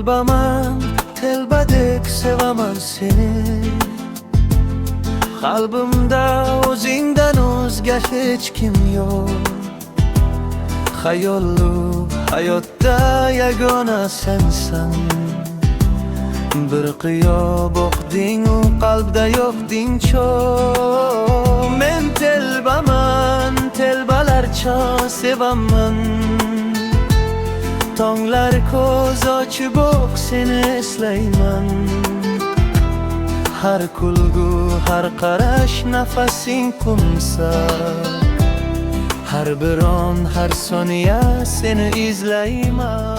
Telbaman, telbadek sevaman seni. Qalbimda o'zingdan o'zga hech kim yo'q. Xayollu hayotda yagona sensan. Bir qiyo boqding, u qalbda yo'qding cho'q. Men telbaman, telbalarcha sevaman. Tonglar ko'z ochib o'q seni eslayman. Har kulgu, har qarash nafasing qumsa. Har bir on, har soniya seni izlayman.